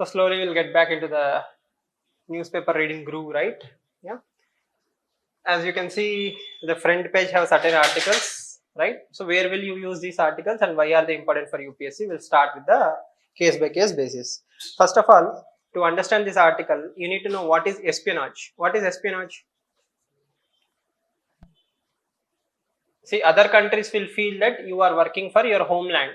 So slowly we'll get back into the newspaper reading groove, right? Yeah. As you can see, the front page have certain articles, right? So where will you use these articles and why are they important for UPSC? We'll start with the case by case basis. First of all, to understand this article, you need to know what is espionage. What is espionage? See, other countries will feel that you are working for your homeland.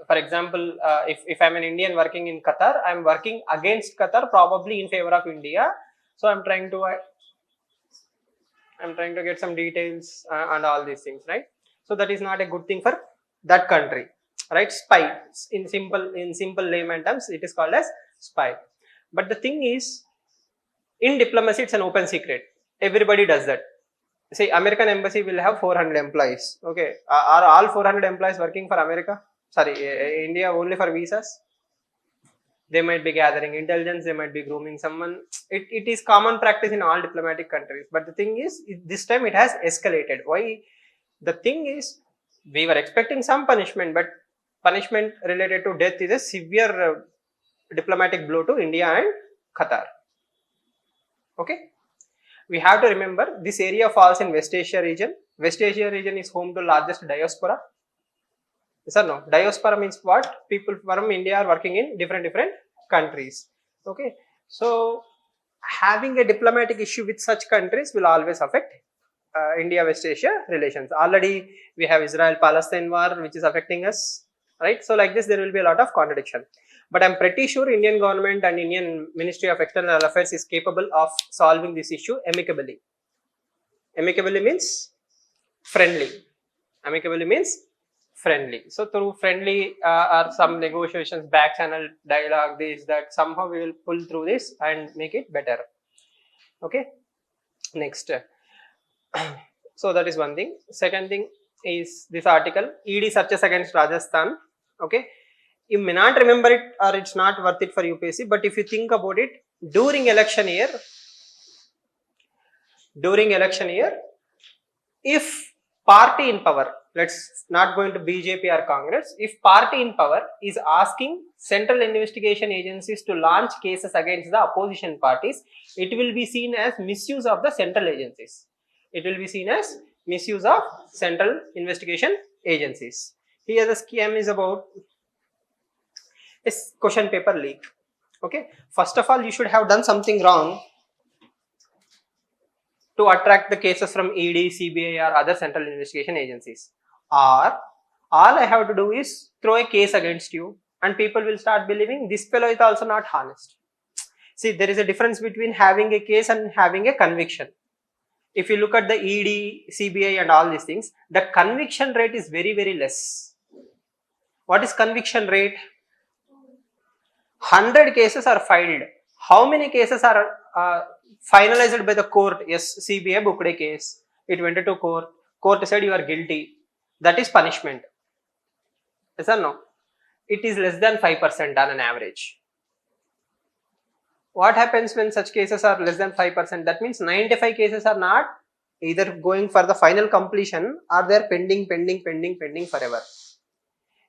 For example, if I'm an Indian working in Qatar, I'm working against Qatar, probably in favor of India. So I'm trying to get some details and all these things, right? So that is not a good thing for that country, right? Spy, in simple layman terms, it is called as spy. But the thing is, in diplomacy, it's an open secret. Everybody does that. See, American embassy will have 400 employees. Okay, are all 400 employees working for America? Sorry, India only for visas? They might be gathering intelligence, they might be grooming someone. It is common practice in all diplomatic countries. But the thing is, this time it has escalated. Why? The thing is, we were expecting some punishment, but punishment related to death is a severe diplomatic blow to India and Qatar. Okay. We have to remember this area falls in West Asia region. West Asia region is home to largest diaspora. Yes or no? Diaspora means what? People from India are working in different countries. Okay. So having a diplomatic issue with such countries will always affect India-West Asia relations. Already we have Israel-Palestine war which is affecting us, right? So like this there will be a lot of contradiction. But I'm pretty sure Indian government and Indian Ministry of External Affairs is capable of solving this issue amicably. Amicably means friendly. Amicably means friendly. So through friendly or some negotiations, back channel dialogue, this, that, somehow we will pull through this and make it better. Okay. Next. So that is one thing. Second thing is this article, ED searches against Rajasthan. Okay. You may not remember it or it's not worth it for UPSC, but if you think about it, during election year, if party in power, let's not go into BJP or Congress, if party in power is asking central investigation agencies to launch cases against the opposition parties, it will be seen as misuse of the central agencies. It will be seen as misuse of central investigation agencies. Here the scheme is about a question paper leak. Okay, first of all, you should have done something wrong to attract the cases from ED, CBI or other central investigation agencies. Or all I have to do is throw a case against you and people will start believing this fellow is also not honest. See, there is a difference between having a case and having a conviction. If you look at the ED, CBI and all these things, the conviction rate is very, very less. What is conviction rate? 100 cases are filed. How many cases are finalized by the court? Yes, CBI booked a case. It went to court. Court said you are guilty. That is punishment. Yes or no? It is less than 5% on an average. What happens when such cases are less than 5%? That means 95 cases are not either going for the final completion or they are pending forever.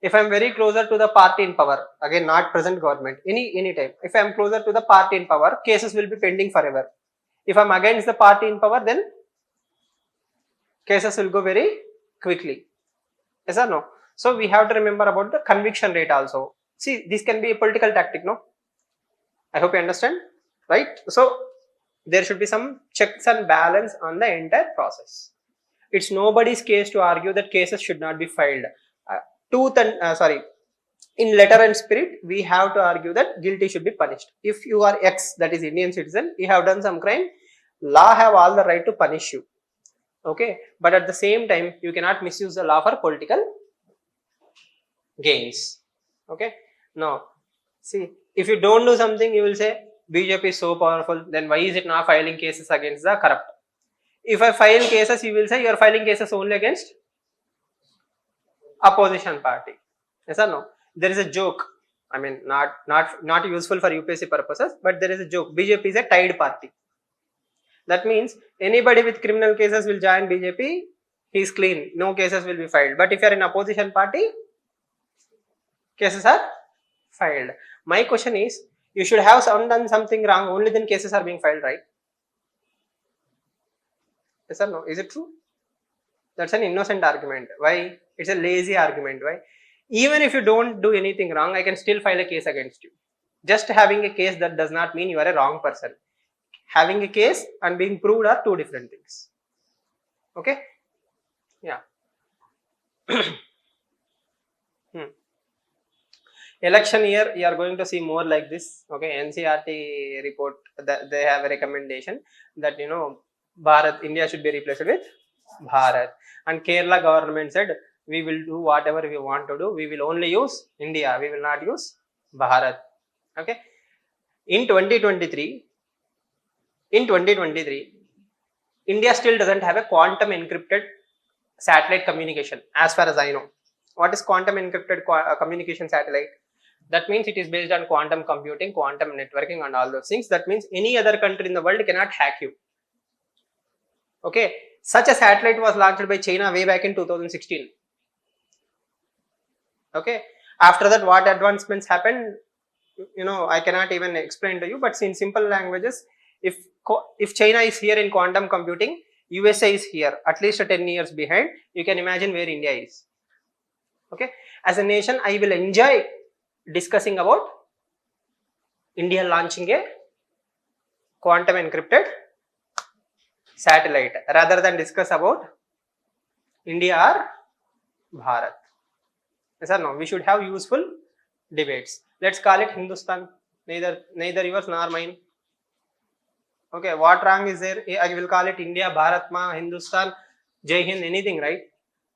If I am very closer to the party in power, again not present government, any time, if I am closer to the party in power, cases will be pending forever. If I am against the party in power, then cases will go very quickly. Yes or no? So we have to remember about the conviction rate also. See, this can be a political tactic, no? I hope you understand, right? So there should be some checks and balance on the entire process. It's nobody's case to argue that cases should not be filed. In letter and spirit, we have to argue that guilty should be punished. If you are X, that is Indian citizen, you have done some crime, law have all the right to punish you. Okay, but at the same time, you cannot misuse the law for political gains. Okay, no. See, if you don't do something, you will say BJP is so powerful, then why is it not filing cases against the corrupt? If I file cases, you will say you are filing cases only against opposition party. Yes or no? There is a joke. I mean, not useful for UPSC purposes, but there is a joke. BJP is a tied party. That means anybody with criminal cases will join BJP. He is clean. No cases will be filed. But if you are in opposition party, cases are filed. My question is, You should have done something wrong, only then cases are being filed, right? Yes or no? Is it true? That's an innocent argument. Why? It's a lazy argument. Why? Even if you don't do anything wrong, I can still file a case against you. Just having a case, that does not mean you are a wrong person. Having a case and being proved are two different things. Okay? Yeah. Election year, you are going to see more like this. Okay, NCRT report, that they have a recommendation that Bharat, India should be replaced with Bharat, and Kerala government said we will do whatever we want to do. We will only use India. We will not use Bharat. Okay. In 2023, India still doesn't have a quantum encrypted satellite communication, as far as I know. What is quantum encrypted communication satellite? That means it is based on quantum computing, quantum networking, and all those things. That means any other country in the world cannot hack you. Okay, such a satellite was launched by China way back in 2016. Okay, after that, what advancements happened? I cannot even explain to you. But in simple languages, if China is here in quantum computing, USA is here at least 10 years behind. You can imagine where India is. Okay, as a nation, I will enjoy discussing about India launching a quantum encrypted satellite rather than discuss about India or Bharat. Yes or no? We should have useful debates. Let's call it Hindustan. Neither yours nor mine. Okay, what wrong is there? I will call it India, Bharatma, Hindustan, Jai Hind, anything, right?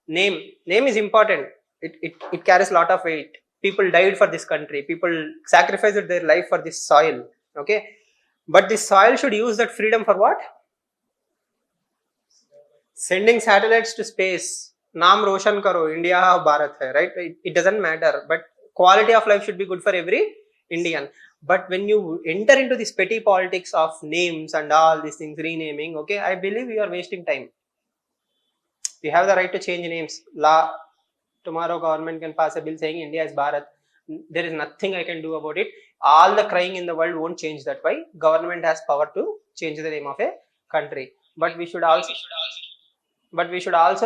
Name is important. It carries a lot of weight. People died for this country. People sacrificed their life for this soil. Okay, but this soil should use that freedom for what? Sending satellites to space. Naam roshan karo, India or Bharat hai, right? It doesn't matter. But quality of life should be good for every Indian. But when you enter into this petty politics of names and all these things, renaming, okay, I believe you are wasting time. You have the right to change names. Tomorrow government can pass a bill saying India is Bharat. There is nothing I can do about it. All the crying in the world won't change that. Why? Government has power to change the name of a country. But we should also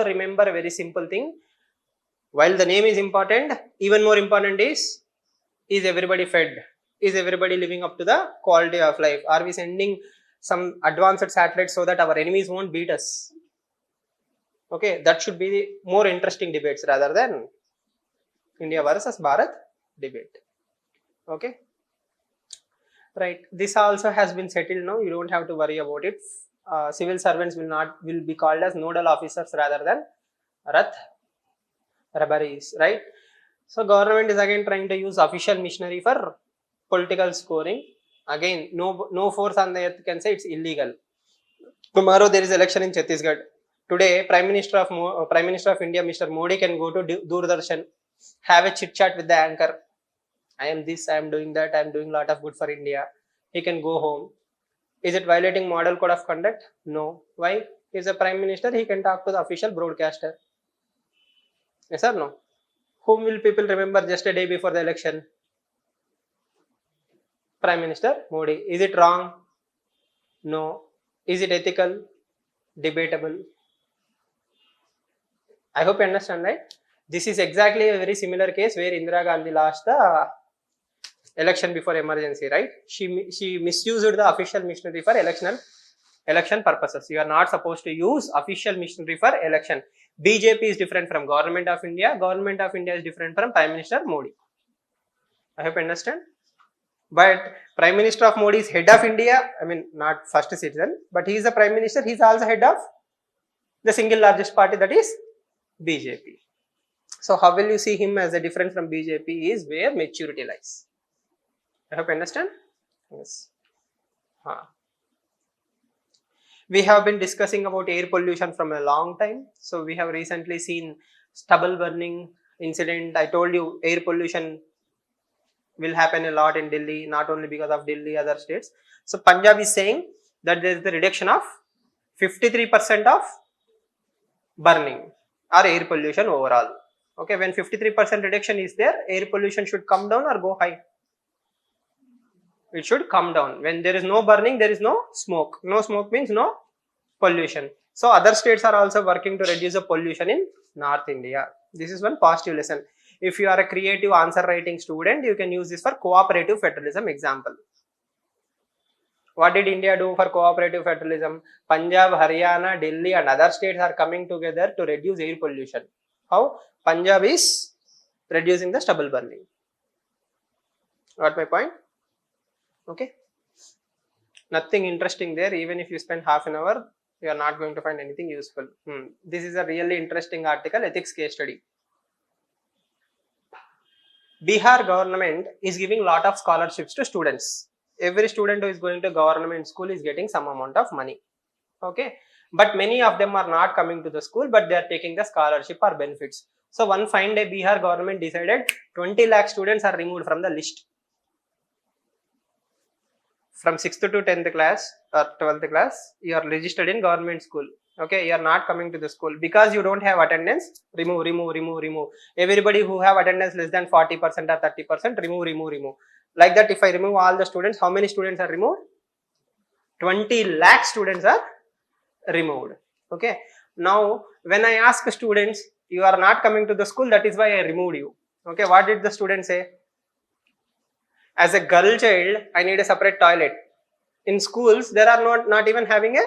remember a very simple thing. While the name is important, even more important is everybody fed? Is everybody living up to the quality of life? Are we sending some advanced satellites so that our enemies won't beat us? Okay, that should be the more interesting debates rather than India versus Bharat debate. Okay, right. This also has been settled now. You don't have to worry about it. Civil servants will be called as nodal officers rather than rabbaris, right? So government is again trying to use official machinery for political scoring. Again, no force on the earth can say it's illegal. Tomorrow there is election in Chhattisgarh. Today, Prime Minister of India, Mr. Modi, can go to Doordarshan, have a chit chat with the anchor. I am this, I am doing that, I am doing a lot of good for India. He can go home. Is it violating model code of conduct? No. Why? He is a Prime Minister, he can talk to the official broadcaster. Yes or no? Whom will people remember just a day before the election? Prime Minister Modi. Is it wrong? No. Is it ethical? Debatable. I hope you understand, right? This is exactly a very similar case where Indira Gandhi lost the election before emergency, right? She misused the official machinery for election purposes. You are not supposed to use official machinery for election. BJP is different from Government of India. Government of India is different from Prime Minister Modi. I hope you understand. But Prime Minister of Modi is head of India. I mean, not first citizen, but he is the Prime Minister. He is also head of the single largest party, that is BJP. So how will you see him as a different from BJP is where maturity lies. I hope you understand. Yes. We have been discussing about air pollution from a long time. So we have recently seen stubble burning incident. I told you air pollution will happen a lot in Delhi, not only because of Delhi, other states. So Punjab is saying that there is the reduction of 53% of burning or air pollution overall. Okay, when 53% reduction is there, air pollution should come down or go high? it should come down. When there is no burning, there is no smoke. No smoke means no pollution. So other states are also working to reduce the pollution in North India. This is one positive lesson. If you are a creative answer writing student, you can use this for cooperative federalism example. What did India do for cooperative federalism? Punjab, Haryana, Delhi and other states are coming together to reduce air pollution. How? Punjab is reducing the stubble burning. Got my point? Okay. Nothing interesting there. Even if you spend half an hour, you are not going to find anything useful. This is a really interesting article, ethics case study. Bihar government is giving lot of scholarships to students. Every student who is going to government school is getting some amount of money. Okay. But many of them are not coming to the school, but they are taking the scholarship or benefits. So one fine day, Bihar government decided 20 lakh students are removed from the list. From 6th to 10th class or 12th class, you are registered in government school. Okay, you are not coming to the school because you don't have attendance. Remove. Everybody who have attendance less than 40% or 30%, remove. Like that, if I remove all the students, how many students are removed? 20 lakh students are removed. Okay. Now, when I ask students, you are not coming to the school, that is why I removed you. Okay. What did the student say? As a girl child, I need a separate toilet. In schools, there are not even having a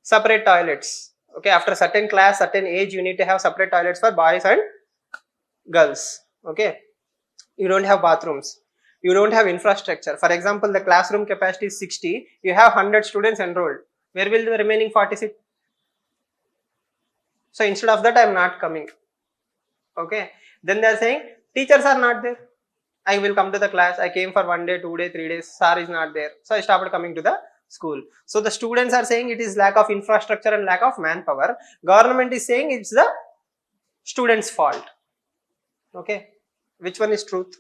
separate toilets. Okay, after certain class, certain age, you need to have separate toilets for boys and girls. Okay, you don't have bathrooms. You don't have infrastructure. For example, the classroom capacity is 60. You have 100 students enrolled. Where will the remaining 40 sit? So instead of that, I am not coming. Okay, then they are saying teachers are not there. I will come to the class. I came for 1 day, 2 days, 3 days. Sir is not there. So I started coming to the school. So the students are saying it is lack of infrastructure and lack of manpower. Government is saying it's the students' fault. Okay. Which one is truth?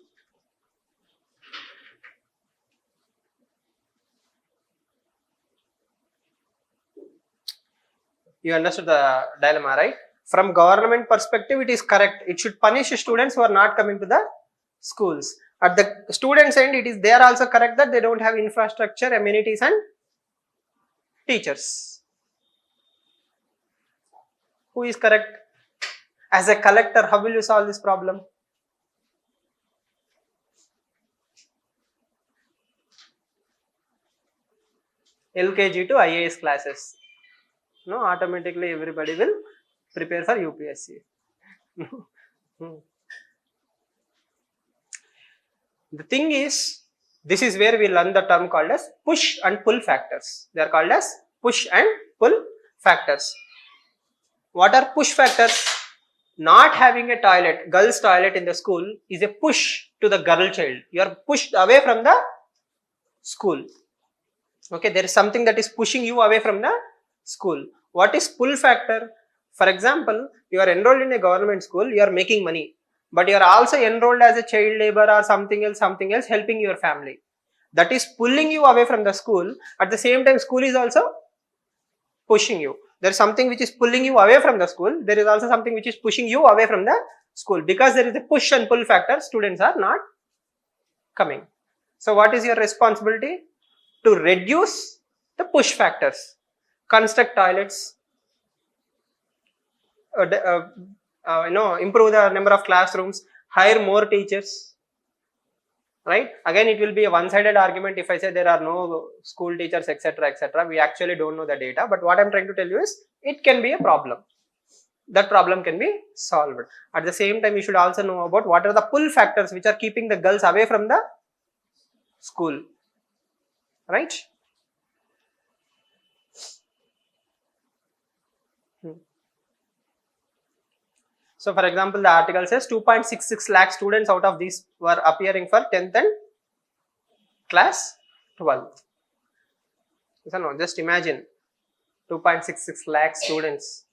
You understood the dilemma, right? From government perspective, it is correct. It should punish students who are not coming to the schools. At the students' end, they are also correct that they don't have infrastructure, amenities and teachers. Who is correct? As a collector, how will you solve this problem? LKG to IAS classes. No, automatically everybody will prepare for UPSC. The thing is, this is where we learn the term called as push and pull factors. They are called as push and pull factors. What are push factors? Not having a toilet, girls' toilet in the school is a push to the girl child. You are pushed away from the school. Okay, there is something that is pushing you away from the school. What is pull factor? For example, you are enrolled in a government school, you are making money, but you are also enrolled as a child labor or something else helping your family. That is pulling you away from the school. At the same time, school is also pushing you. There is something which is pulling you away from the school. There is also something which is pushing you away from the school. Because there is a push and pull factor, students are not coming. So what is your responsibility? To reduce the push factors. Construct toilets, improve the number of classrooms, hire more teachers, right? Again, it will be a one-sided argument if I say there are no school teachers, etc., etc. We actually don't know the data, but what I'm trying to tell you is it can be a problem. That problem can be solved. At the same time, you should also know about what are the pull factors which are keeping the girls away from the school, right? So, for example, the article says 2.66 lakh students out of these were appearing for 10th and class 12th. So, no, just imagine 2.66 lakh students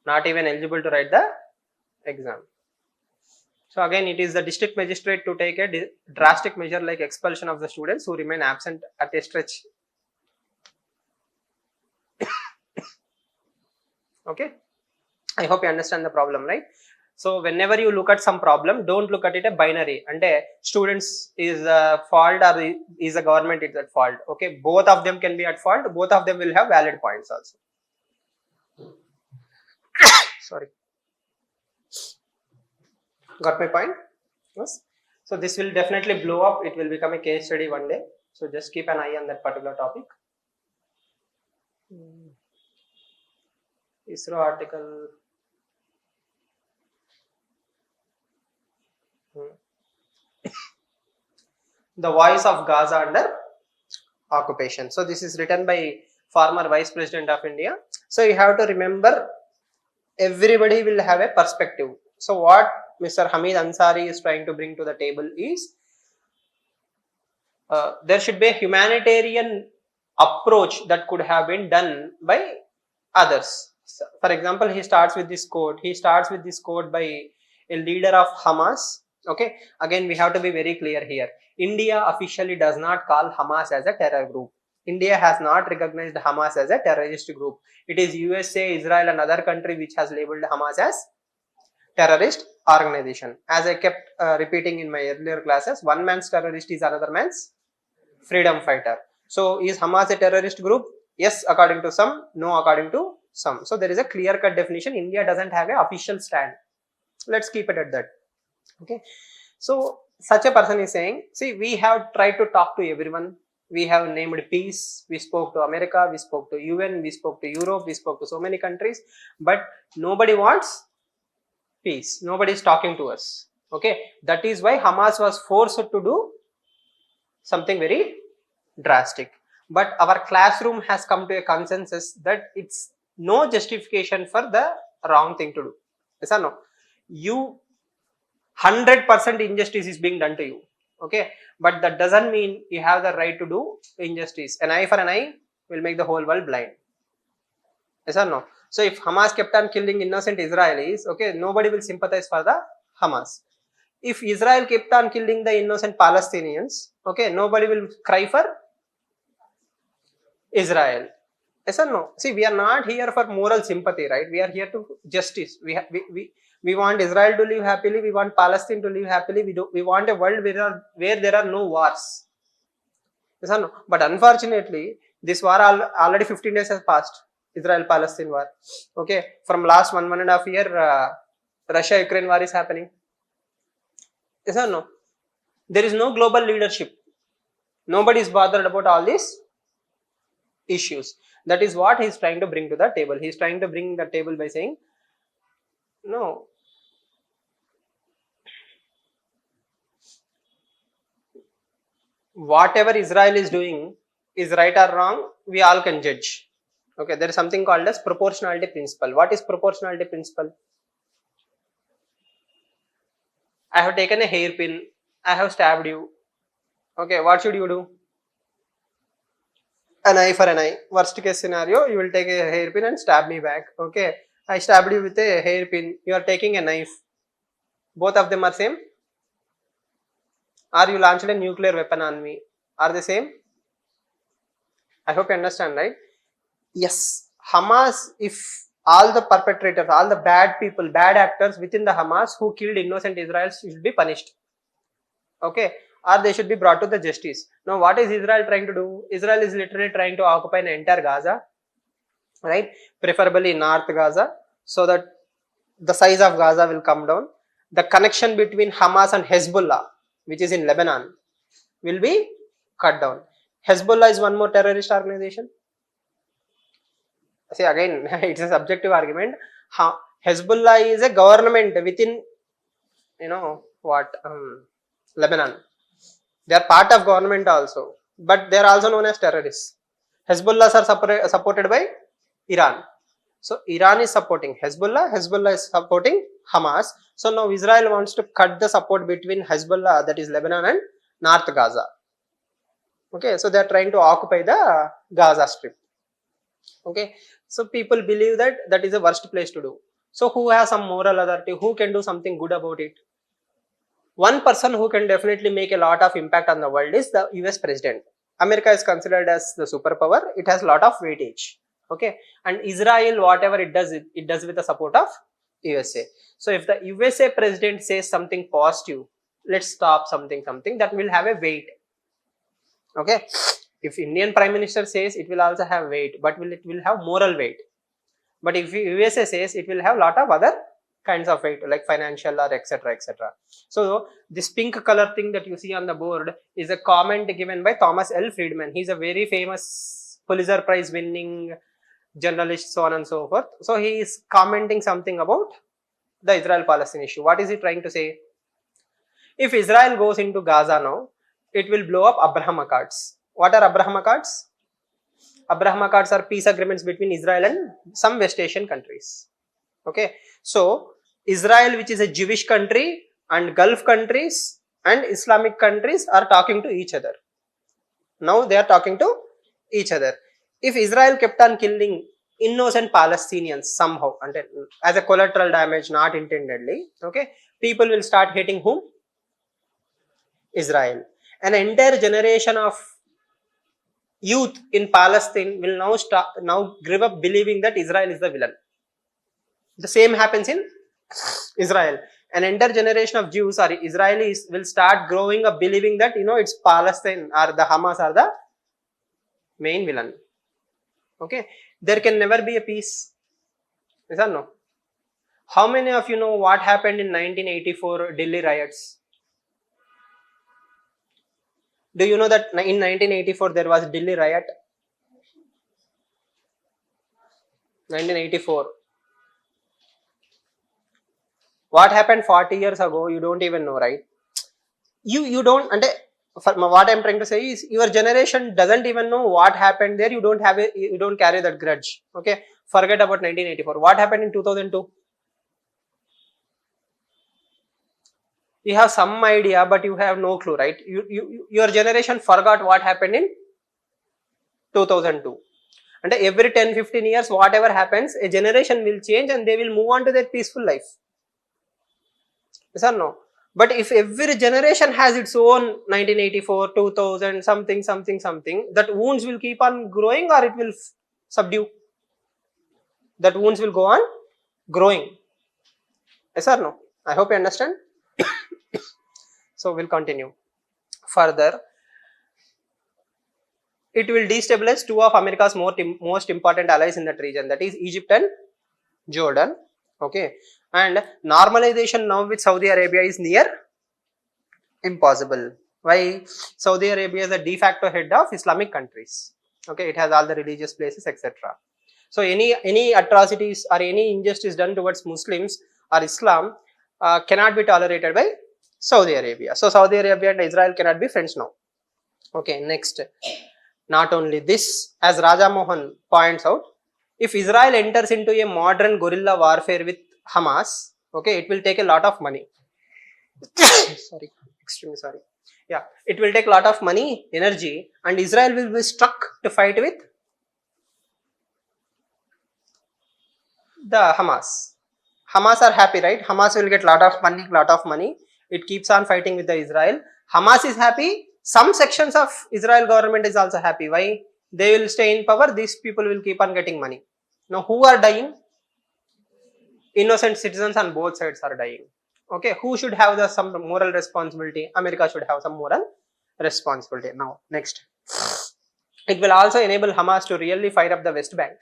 not even eligible to write the exam. So, again, it is the district magistrate to take a drastic measure like expulsion of the students who remain absent at a stretch. Okay. I hope you understand the problem, right? So whenever you look at some problem, don't look at it a binary. And students is fault or is the government is at fault. Okay, both of them can be at fault. Both of them will have valid points also. Sorry. Got my point? Yes. So this will definitely blow up. It will become a case study one day. So just keep an eye on that particular topic. ISRO article. The voice of Gaza under occupation. So this is written by former Vice President of India. So you have to remember, everybody will have a perspective. So what Mr. Hamid Ansari is trying to bring to the table is there should be a humanitarian approach that could have been done by others. So for example, he starts with this quote. He starts with this quote by a leader of Hamas. Okay, again we have to be very clear here. India officially does not call Hamas as a terror group. India has not recognized Hamas as a terrorist group. It is USA, Israel and other country which has labeled Hamas as terrorist organization. As I kept repeating in my earlier classes, one man's terrorist is another man's freedom fighter. So is Hamas a terrorist group? Yes, according to some, no, according to some. So there is a clear-cut definition. India doesn't have an official stand. Let's keep it at that. Okay. So such a person is saying, see, we have tried to talk to everyone. We have named peace. We spoke to America. We spoke to UN. We spoke to Europe. We spoke to so many countries. But nobody wants peace. Nobody is talking to us. Okay. That is why Hamas was forced to do something very drastic. But our classroom has come to a consensus that it's no justification for the wrong thing to do. Yes or no? You 100% injustice is being done to you. Okay, but that doesn't mean you have the right to do injustice. An eye for an eye will make the whole world blind. Yes or no? So if Hamas kept on killing innocent Israelis, okay, nobody will sympathize for the Hamas. If Israel kept on killing the innocent Palestinians, okay, nobody will cry for Israel. Yes or no? See, we are not here for moral sympathy, right? We are here to justice. We want Israel to live happily. We want Palestine to live happily. We want a world where there are no wars. Yes or no? But unfortunately, this war already 15 days has passed. Israel-Palestine war. Okay, from last 1.5 years, Russia-Ukraine war is happening. Yes or no? There is no global leadership. Nobody is bothered about all these issues. That is what he is trying to bring to the table. He is trying to bring the table by saying, no, whatever Israel is doing is right or wrong, we all can judge. Okay, there is something called as proportionality principle. What is proportionality principle? I have taken a hairpin, I have stabbed you. Okay, what should you do? An eye for an eye. Worst case scenario, you will take a hairpin and stab me back. Okay, I stabbed you with a hairpin. You are taking a knife. Both of them are same. Or you launched a nuclear weapon on me. Are they same? I hope you understand, right? Yes. Hamas, if all the perpetrators, all the bad people, bad actors within the Hamas who killed innocent Israelis should be punished. Okay. Or they should be brought to the justice. Now, what is Israel trying to do? Israel is literally trying to occupy an entire Gaza, right? Preferably North Gaza, so that the size of Gaza will come down. The connection between Hamas and Hezbollah, which is in Lebanon, will be cut down. Hezbollah is one more terrorist organization. See, again, it's a subjective argument. Hezbollah is a government within, Lebanon. They are part of government also, but they are also known as terrorists. Hezbollah are supported by Iran. So Iran is supporting Hezbollah, Hezbollah is supporting Hamas. So now Israel wants to cut the support between Hezbollah, that is Lebanon, and North Gaza. Okay, so they are trying to occupy the Gaza Strip. Okay, so people believe that that is the worst place to do. So who has some moral authority? Who can do something good about it? One person who can definitely make a lot of impact on the world is the US president. America is considered as the superpower. It has a lot of weightage. Okay, and Israel, whatever it does with the support of USA. So if the USA president says something positive, let's stop something, that will have a weight. Okay. If Indian Prime Minister says, it will also have weight, but it will have moral weight. But if USA says, it will have lot of other kinds of weight, like financial or etc. etc. So this pink color thing that you see on the board is a comment given by Thomas L. Friedman. He's a very famous Pulitzer Prize winning journalist, so on and so forth. So he is commenting something about the Israel-Palestine issue. What is he trying to say? If Israel goes into Gaza now, it will blow up Abraham Accords. What are Abraham Accords? Abraham Accords are peace agreements between Israel and some West Asian countries. Okay, so Israel, which is a Jewish country, and Gulf countries and Islamic countries are talking to each other. Now they are talking to each other. If Israel kept on killing innocent Palestinians somehow, and as a collateral damage, not intendedly, okay, people will start hating whom? Israel. An entire generation of youth in Palestine will now give up believing that Israel is the villain. The same happens in Israel. An entire generation of Jews or Israelis will start growing up believing that, it's Palestine or the Hamas are the main villain. Okay, there can never be a peace. Yes or no? How many of you know what happened in 1984 Delhi riots? Do you know that in 1984 there was Delhi riot? 1984. What happened 40 years ago? You don't even know, right? You don't. And what I'm trying to say is, your generation doesn't even know what happened there. You don't carry that grudge. Okay, forget about 1984. What happened in 2002? You have some idea, but you have no clue, right? Your generation forgot what happened in 2002. And every 10-15 years, whatever happens, a generation will change and they will move on to their peaceful life. Yes or no? But if every generation has its own 1984, 2000, something, that wounds will keep on growing or it will subdue. That wounds will go on growing. Yes or no? I hope you understand. So we'll continue. Further, it will destabilize two of America's most important allies in that region, that is Egypt and Jordan. Okay, and normalization now with Saudi Arabia is near impossible. Why? Saudi Arabia is the de facto head of Islamic countries. Okay, it has all the religious places, etc. So any atrocities or any injustice done towards Muslims or Islam cannot be tolerated by Saudi Arabia. So Saudi Arabia and Israel cannot be friends now. Okay, next. Not only this, as Raja Mohan points out, if Israel enters into a modern guerrilla warfare with Hamas, okay, it will take a lot of money. Sorry, extremely sorry. Yeah, it will take a lot of money, energy, and Israel will be stuck to fight with the Hamas. Hamas are happy, right? Hamas will get lot of money. It keeps on fighting with the Israel. Hamas is happy. Some sections of Israel government is also happy. Why? They will stay in power. These people will keep on getting money. Now, who are dying? Innocent citizens on both sides are dying. Okay, who should have some moral responsibility? America should have some moral responsibility. Now, next. It will also enable Hamas to really fire up the West Bank.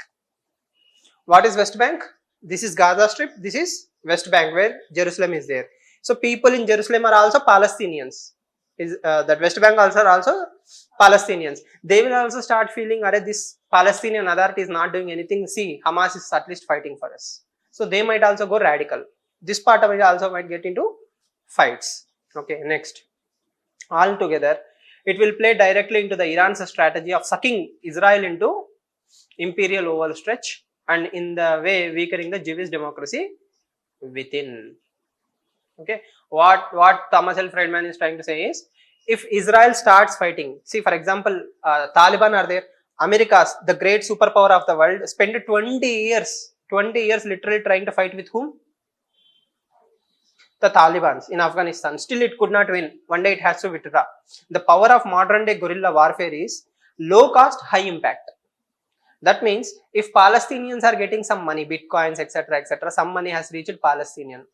What is West Bank? This is Gaza Strip. This is West Bank, where Jerusalem is there. So people in Jerusalem are also Palestinians. That West Bank are also Palestinians. They will also start feeling, this Palestinian Authority is not doing anything. See, Hamas is at least fighting for us. So they might also go radical. This part of it also might get into fights. Okay, next. Altogether, it will play directly into the Iran's strategy of sucking Israel into imperial overstretch, and in the way weakening the Jewish democracy within. Okay, what Thomas L. Friedman is trying to say is, if Israel starts fighting, see, for example, Taliban are there. America's, the great superpower of the world, spent 20 years literally trying to fight with whom? The Taliban in Afghanistan. Still it could not win. One day it has to withdraw. The power of modern day guerrilla warfare is low cost, high impact. That means if Palestinians are getting some money, bitcoins, etc., some money has reached Palestine,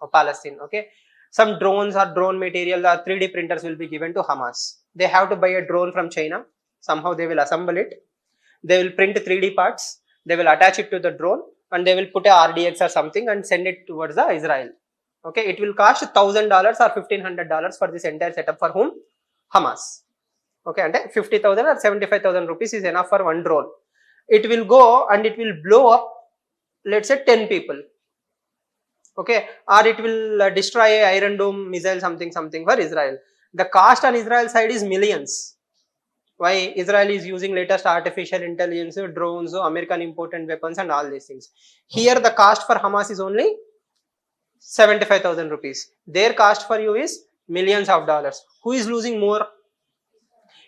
okay. Some drones or drone material or 3D printers will be given to Hamas. They have to buy a drone from China. Somehow they will assemble it. They will print 3D parts. They will attach it to the drone and they will put a RDX or something and send it towards the Israel. Okay, it will cost $1,000 or $1,500 for this entire setup. For whom? Hamas. Okay, and 50,000 or 75,000 rupees is enough for one drone. It will go and it will blow up, let's say 10 people. Okay, or it will destroy a Iron Dome missile, something for Israel. The cost on Israel side is millions. Why? Israel is using latest artificial intelligence, drones, American imported weapons and all these things. Here the cost for Hamas is only 75,000 rupees. Their cost for you is millions of dollars. Who is losing more?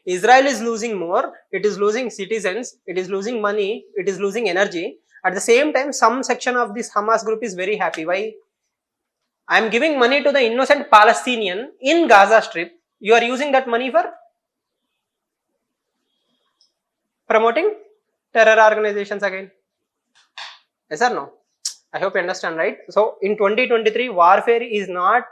Israel is losing more. It is losing citizens. It is losing money. It is losing energy. At the same time, some section of this Hamas group is very happy. Why? I am giving money to the innocent Palestinian in Gaza Strip. You are using that money for promoting terror organizations again. Yes or no? I hope you understand, right? So in 2023, warfare is not,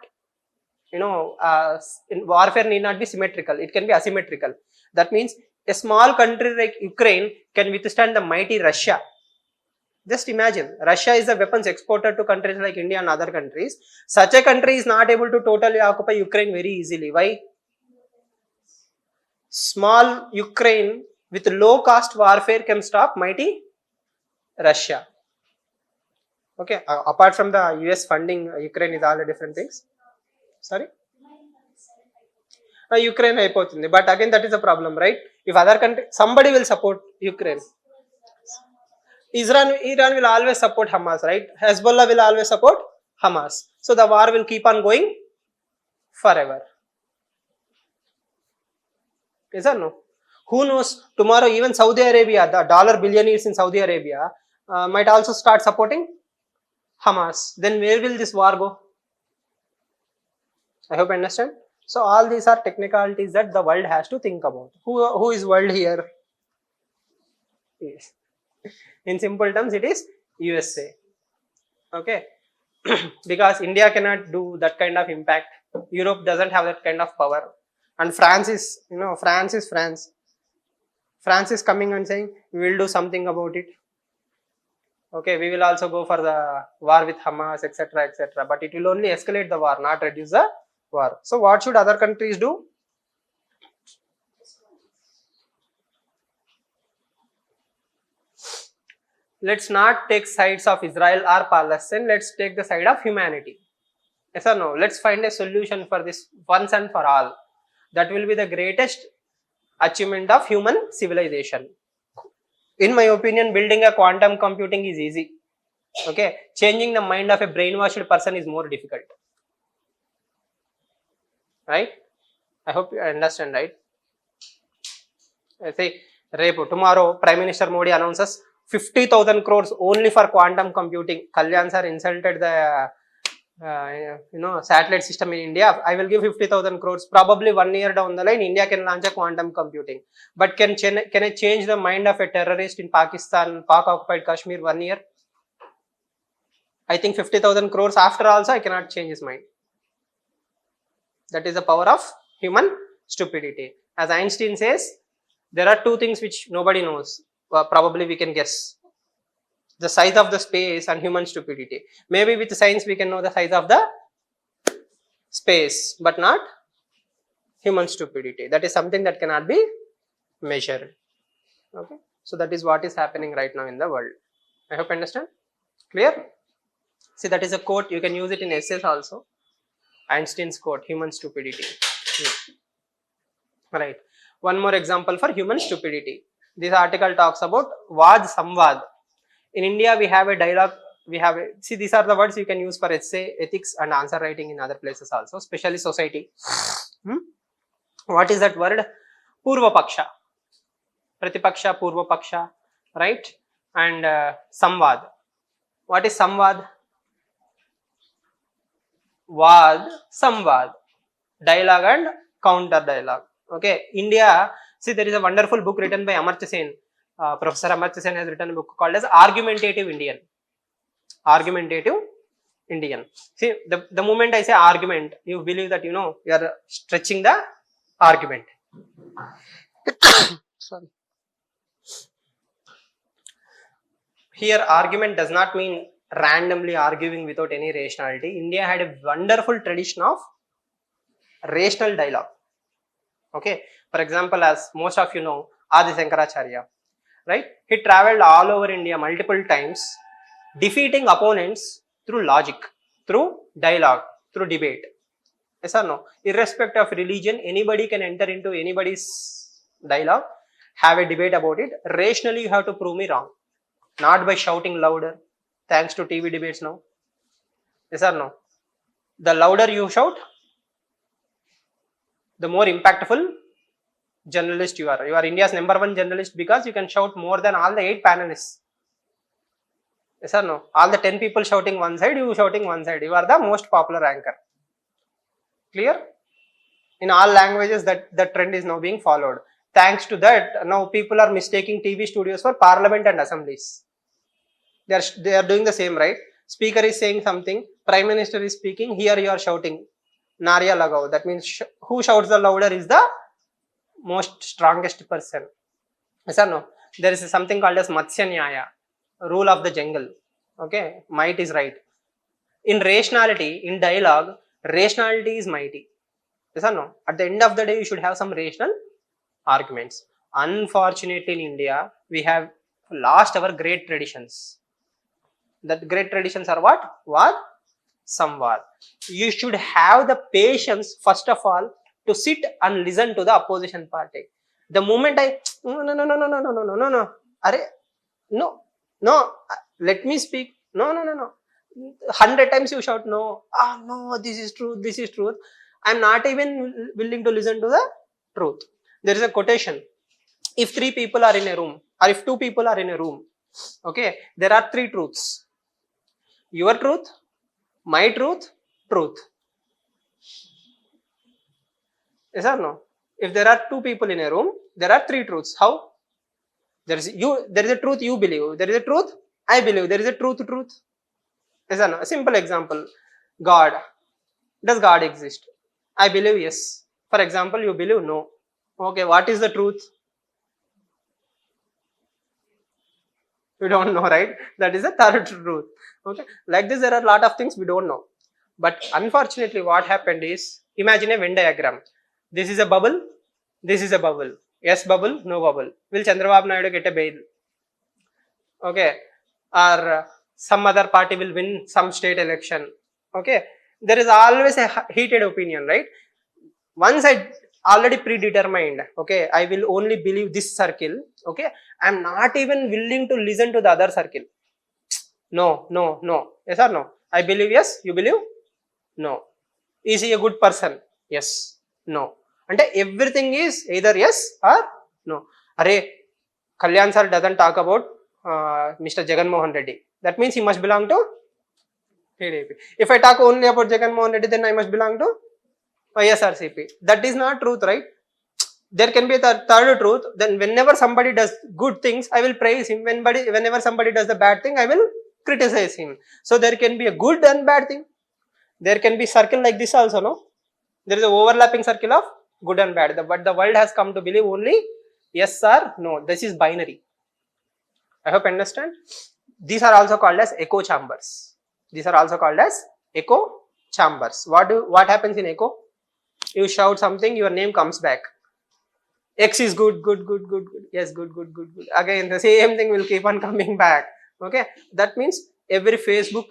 warfare need not be symmetrical. It can be asymmetrical. That means a small country like Ukraine can withstand the mighty Russia. Just imagine, Russia is a weapons exporter to countries like India and other countries. Such a country is not able to totally occupy Ukraine very easily. Why? Small Ukraine with low cost warfare can stop mighty Russia. Okay, apart from the US funding, Ukraine is all the different things. Sorry? Ukraine అయిపోతుంది. But again, that is a problem, right? If other country, somebody will support Ukraine. Iran will always support Hamas, right? Hezbollah will always support Hamas. So the war will keep on going forever. Yes or no? Who knows? Tomorrow even Saudi Arabia, the dollar billionaires in Saudi Arabia might also start supporting Hamas. Then where will this war go? I hope you understand. So all these are technicalities that the world has to think about. Who is world here? Yes. In simple terms, it is USA. Okay. Because India cannot do that kind of impact. Europe doesn't have that kind of power. And France is, France is France. France is coming and saying, we will do something about it. Okay, we will also go for the war with Hamas, etc., etc. But it will only escalate the war, not reduce the war. So what should other countries do? Let's not take sides of Israel or Palestine. Let's take the side of humanity. Yes or no? Let's find a solution for this once and for all. That will be the greatest achievement of human civilization. In my opinion, building a quantum computing is easy. Okay, changing the mind of a brainwashed person is more difficult. Right? I hope you understand, right? I say, tomorrow Prime Minister Modi announces 50,000 crores only for quantum computing. Kalyan Sir insulted the satellite system in India. I will give 50,000 crores. Probably 1 year down the line, India can launch a quantum computing. But can I change the mind of a terrorist in Pakistan, Pak-occupied Kashmir 1 year? I think 50,000 crores after also I cannot change his mind. That is the power of human stupidity. As Einstein says, there are two things which nobody knows. Probably we can guess. The size of the space and human stupidity. Maybe with science we can know the size of the space, but not human stupidity. That is something that cannot be measured. Okay. So that is what is happening right now in the world. I hope you understand. Clear? See, that is a quote. You can use it in essays also. Einstein's quote, human stupidity. Right. One more example for human stupidity. This article talks about Vad Samvad. In India, we have a dialogue. See, these are the words you can use for essay, ethics, and answer writing in other places also, especially society. What is that word? Purva Paksha. Pratipaksha, Purva Paksha, right? And Samvad. What is Samvad? Vad, Samvad. Dialogue and counter dialogue. Okay. India, see, there is a wonderful book written by Amartya Sen. Professor Amartya Sen has written a book called as Argumentative Indian. Argumentative Indian. See, the moment I say argument, you believe that, you are stretching the argument. Sorry. Here, argument does not mean randomly arguing without any rationality. India had a wonderful tradition of rational dialogue. Okay, for example, as most of you know, Adi Shankaracharya, right? He traveled all over India multiple times, defeating opponents through logic, through dialogue, through debate. Yes or no? Irrespective of religion, anybody can enter into anybody's dialogue, have a debate about it. Rationally, you have to prove me wrong, not by shouting louder. Thanks to TV debates now. Yes or no? The louder you shout, the more impactful journalist you are. You are India's #1 journalist because you can shout more than all the 8 panelists. Yes or no? All the 10 people shouting one side, you shouting one side. You are the most popular anchor. Clear? In all languages, that trend is now being followed. Thanks to that, now people are mistaking TV studios for parliament and assemblies. They are doing the same, right? Speaker is saying something, Prime Minister is speaking, here you are shouting. Narya lagao. That means who shouts the louder is the most strongest person. Yes or no? There is something called as Matsya Nyaya, rule of the jungle. Okay, might is right. In rationality, in dialogue, rationality is mighty. Yes or no? At the end of the day, you should have some rational arguments. Unfortunately, in India, we have lost our great traditions. That great traditions are what? What? Samvad. You should have the patience, first of all, to sit and listen to the opposition party. The moment no, let me speak. No. 100 times you shout no. No, this is truth. I'm not even willing to listen to the truth. There is a quotation. If 3 people are in a room, or if 2 people are in a room, okay, there are 3 truths. Your truth, my truth. Yes or no? If there are 2 people in a room, there are 3 truths. How? There is a truth you believe. There is a truth I believe. There is a truth. Yes or no? A simple example. God. Does God exist? I believe yes. For example, you believe no. Okay, what is the truth? We don't know, right? That is a third truth. Okay, like this, there are a lot of things we don't know. But unfortunately, what happened is, imagine a Venn diagram. This is a bubble. This is a bubble. Yes bubble, no bubble. Will Chandrababu Naidu get a bail? Okay, or some other party will win some state election. Okay, there is always a heated opinion, right? Once I already predetermined, okay, I will only believe this circle. Okay, I am not even willing to listen to the other circle. No. Yes or no? I believe yes. You believe no. Is he a good person? Yes. No. And everything is either yes or no. Array, Kalyan Sir doesn't talk about Mr. Jagan Mohan Reddy. That means he must belong to TDP. If I talk only about Jagan Mohan Reddy, then I must belong to ISRCP. That is not truth, right? There can be a third truth. Then whenever somebody does good things, I will praise him. Whenever somebody does the bad thing, I will criticize him. So there can be a good and bad thing. There can be circle like this also, no? There is an overlapping circle of good and bad. But the world has come to believe only yes or no. This is binary. I hope you understand. These are also called as echo chambers. What happens in echo? You shout something, your name comes back. X is good. Yes, good. Again, the same thing will keep on coming back. Okay, that means every Facebook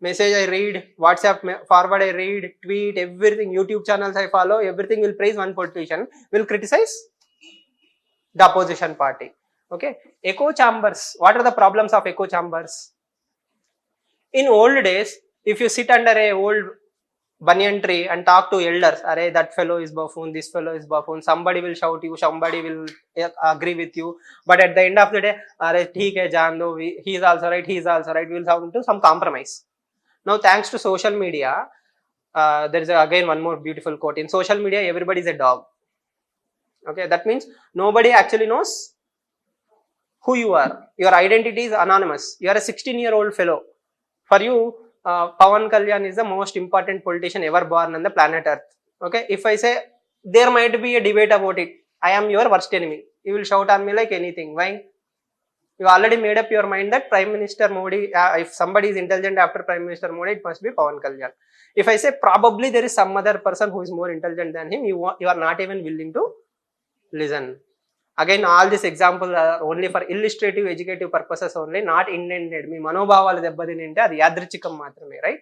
message I read, WhatsApp forward I read, tweet, everything, YouTube channels I follow, everything will praise one politician, will criticize the opposition party. Okay, echo chambers. What are the problems of echo chambers? In old days, if you sit under a old banyan tree and talk to elders, array, that fellow is buffoon, this fellow is buffoon, somebody will shout you, somebody will agree with you, but at the end of the day, array, theek hai, jaan do, he is also right, we will come to some compromise. Now, thanks to social media, there is again one more beautiful quote. In social media, everybody is a dog. Okay, that means nobody actually knows who you are. Your identity is anonymous. You are a 16-year-old fellow. For you, Pawan Kalyan is the most important politician ever born on the planet Earth. Okay, if I say there might be a debate about it, I am your worst enemy. You will shout on me like anything. Why? You already made up your mind that Prime Minister Modi, if somebody is intelligent after Prime Minister Modi, it must be Pawan Kalyan. If I say probably there is some other person who is more intelligent than him, you are not even willing to listen. Again, all these examples are only for illustrative, educative purposes only, not intended. మీ మనోభావాలు దెబ్బతింటే అది యాదృచ్ఛికం మాత్రమే, right?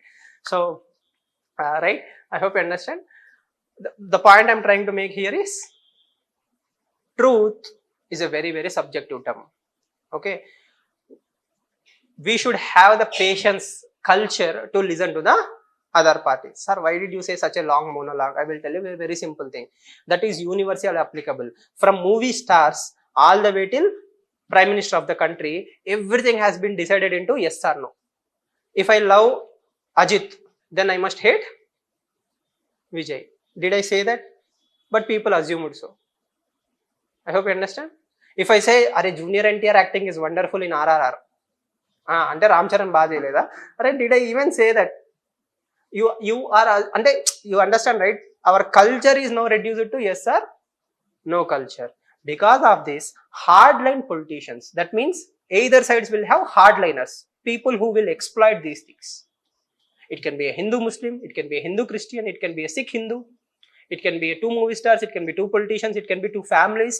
So, right? I hope you understand. The point I'm trying to make here is truth is a very, very subjective term. Okay, we should have the patience culture to listen to the other party. Sir, why did you say such a long monologue? I will tell you a very simple thing that is universally applicable. From movie stars all the way till Prime Minister of the country, everything has been decided into yes or no. If I love Ajit, then I must hate Vijay. Did I say that? But people assumed so. I hope you understand. If I say, "Are Junior NTR acting is wonderful in RRR," అంటే రామ్ చరణ్ బాగా చేయలేదా? అరే did I even say that? You are అంటే you understand, right? Our culture is now reduced to yes or no culture. Because of this, hardline politicians, that means either sides will have hardliners, people who will exploit these things. It can be a Hindu Muslim, it can be a Hindu Christian, it can be a Sikh Hindu, it can be a two movie stars, it can be two politicians, it can be two families.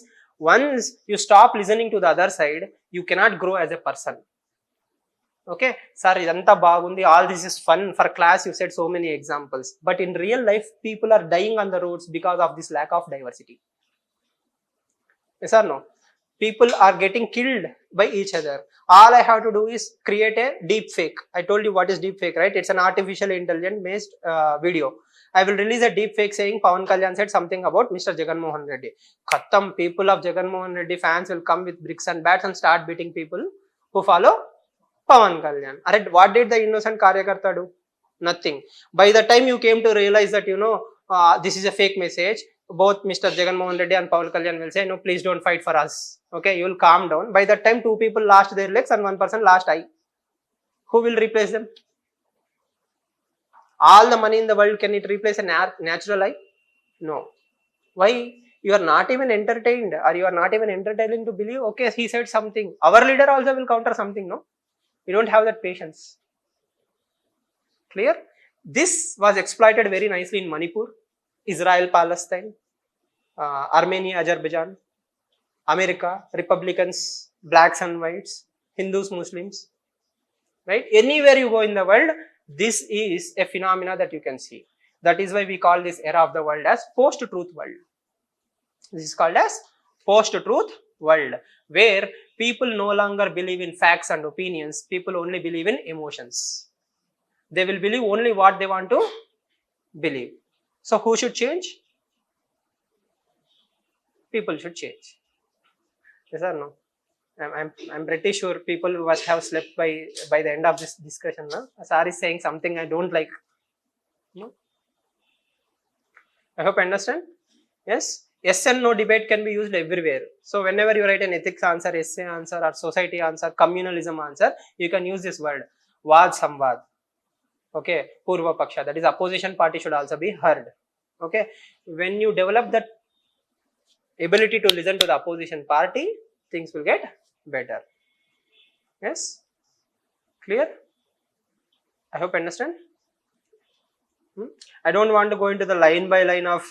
Once you stop listening to the other side, you cannot grow as a person. Okay, sir, idanta bagundi, all this is fun for class, you said so many examples, but in real life people are dying on the roads because of this lack of diversity. Yes or no? People are getting killed by each other. All I have to do is create a deep fake. I told you what is deep fake, right? It's an artificial intelligence based video. I will release a deep fake saying Pawan Kalyan said something about Mr. Jagan Mohan Reddy. Khattam, people of Jagan Mohan Reddy fans will come with bricks and bats and start beating people who follow Pawan Kalyan. What did the innocent Karyakarta do? Nothing. By the time you came to realize that, this is a fake message, both Mr. Jagan Mohan Reddy and Pawan Kalyan will say, no, please don't fight for us. Okay, you will calm down. By that time, two people lost their legs and one person lost eye. Who will replace them? All the money in the world, can it replace a natural eye? No. Why? You are not even entertained, or you are not even entertaining to believe, okay, he said something. Our leader also will counter something, no? You don't have that patience. Clear? This was exploited very nicely in Manipur, Israel, Palestine, Armenia, Azerbaijan, America, Republicans, blacks and whites, Hindus, Muslims, right? Anywhere you go in the world, this is a phenomena that you can see. That is why we call this era of the world as post-truth world. This is called as post-truth world, where people no longer believe in facts and opinions. People only believe in emotions. They will believe only what they want to believe. So who should change? People should change. Yes or no? I'm pretty sure people must have slept by the end of this discussion. No? Sir is saying something I don't like. No? I hope you understand. Yes. Yes and no debate can be used everywhere. So whenever you write an ethics answer, essay answer, or society answer, communalism answer, you can use this word, Vad Samvad. Okay, Purva Paksha, that is opposition party should also be heard. Okay, when you develop that ability to listen to the opposition party, things will get better. Yes, clear? I hope you understand. I don't want to go into the line by line of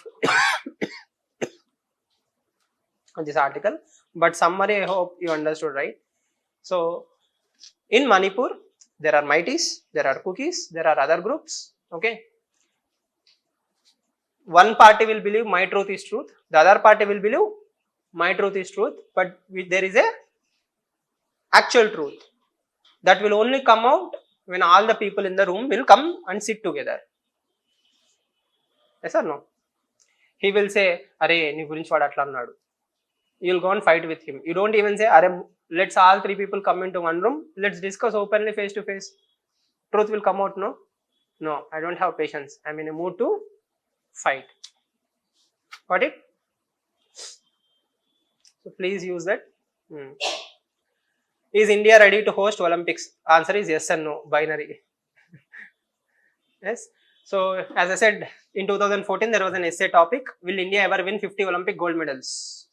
this article, but summary I hope you understood, right? So in Manipur there are Mighties, there are Cookies, there are other groups. Okay, one party will believe my truth is truth, the other party will believe my truth is truth, but there is a actual truth that will only come out when all the people in the room will come and sit together. Yes or no? He will say, "Are nee gurinchi vaadu atla annadu." You will go and fight with him. You don't even say, "Are let's all three people come into one room, let's discuss openly face to face." Truth will come out. No, I don't have patience. I'm in a mood to fight. Got it? So please use that. Is India ready to host Olympics? Answer is yes and no, binary. Yes. So as I said, in 2014 there was an essay topic, will India ever win 50 Olympic gold medals?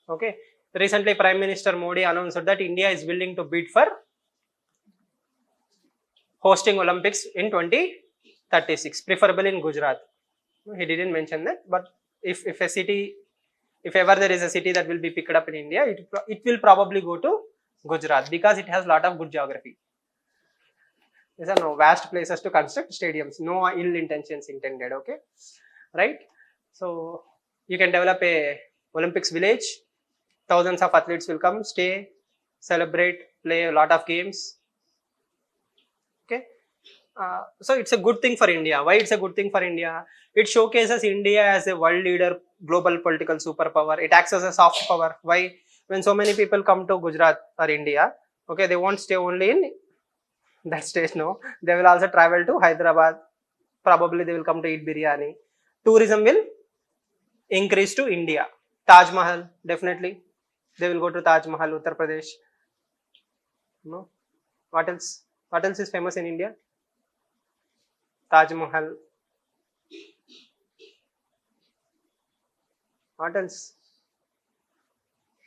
Okay. Recently Prime Minister Modi announced that India is willing to bid for hosting Olympics in 2036, preferably in Gujarat. He didn't mention that, but if a city, if ever there is a city that will be picked up in India, it will probably go to Gujarat because it has a lot of good geography. These are no vast places to construct stadiums, no ill intentions intended, okay, right? So you can develop a Olympics village, thousands of athletes will come, stay, celebrate, play a lot of games, okay. So it's a good thing for India. Why it's a good thing for India? It showcases India as a world leader, global political superpower. It acts as a soft power. Why? When so many people come to Gujarat or India, okay, they won't stay only in that stage, no. They will also travel to Hyderabad. Probably they will come to eat biryani. Tourism will increase to India. Taj Mahal, definitely. They will go to Taj Mahal, Uttar Pradesh. No. What else? What else is famous in India? Taj Mahal. What else?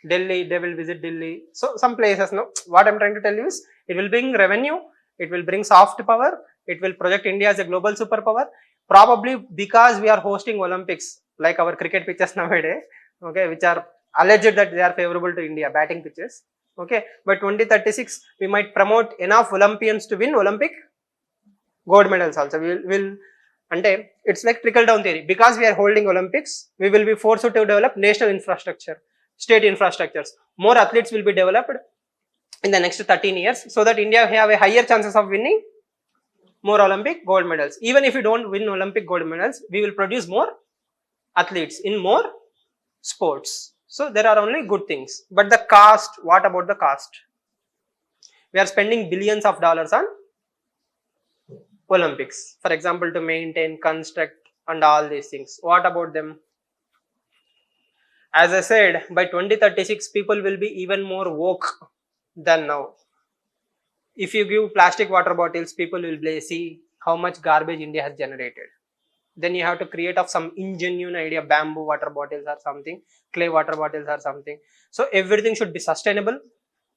Delhi, they will visit Delhi. So some places, no. What I'm trying to tell you is, it will bring revenue, it will bring soft power, it will project India as a global superpower. Probably because we are hosting Olympics, like our cricket pitches nowadays, okay, which are alleged that they are favorable to India, batting pitches. Okay, by 2036, we might promote enough Olympians to win Olympic gold medals also. Will and it's like trickle down theory. Because we are holding Olympics, we will be forced to develop national infrastructure, state infrastructures. More athletes will be developed in the next 13 years, so that India have a higher chances of winning more Olympic gold medals. Even if we don't win Olympic gold medals, we will produce more athletes in more sports. So there are only good things. But the cost, what about the cost? We are spending billions of dollars on Olympics, for example, to maintain, construct, and all these things. What about them? As I said, by 2036, people will be even more woke than now. If you give plastic water bottles, people will see how much garbage India has generated. Then you have to create of some ingenuine idea, bamboo water bottles or something, clay water bottles or something. So everything should be sustainable,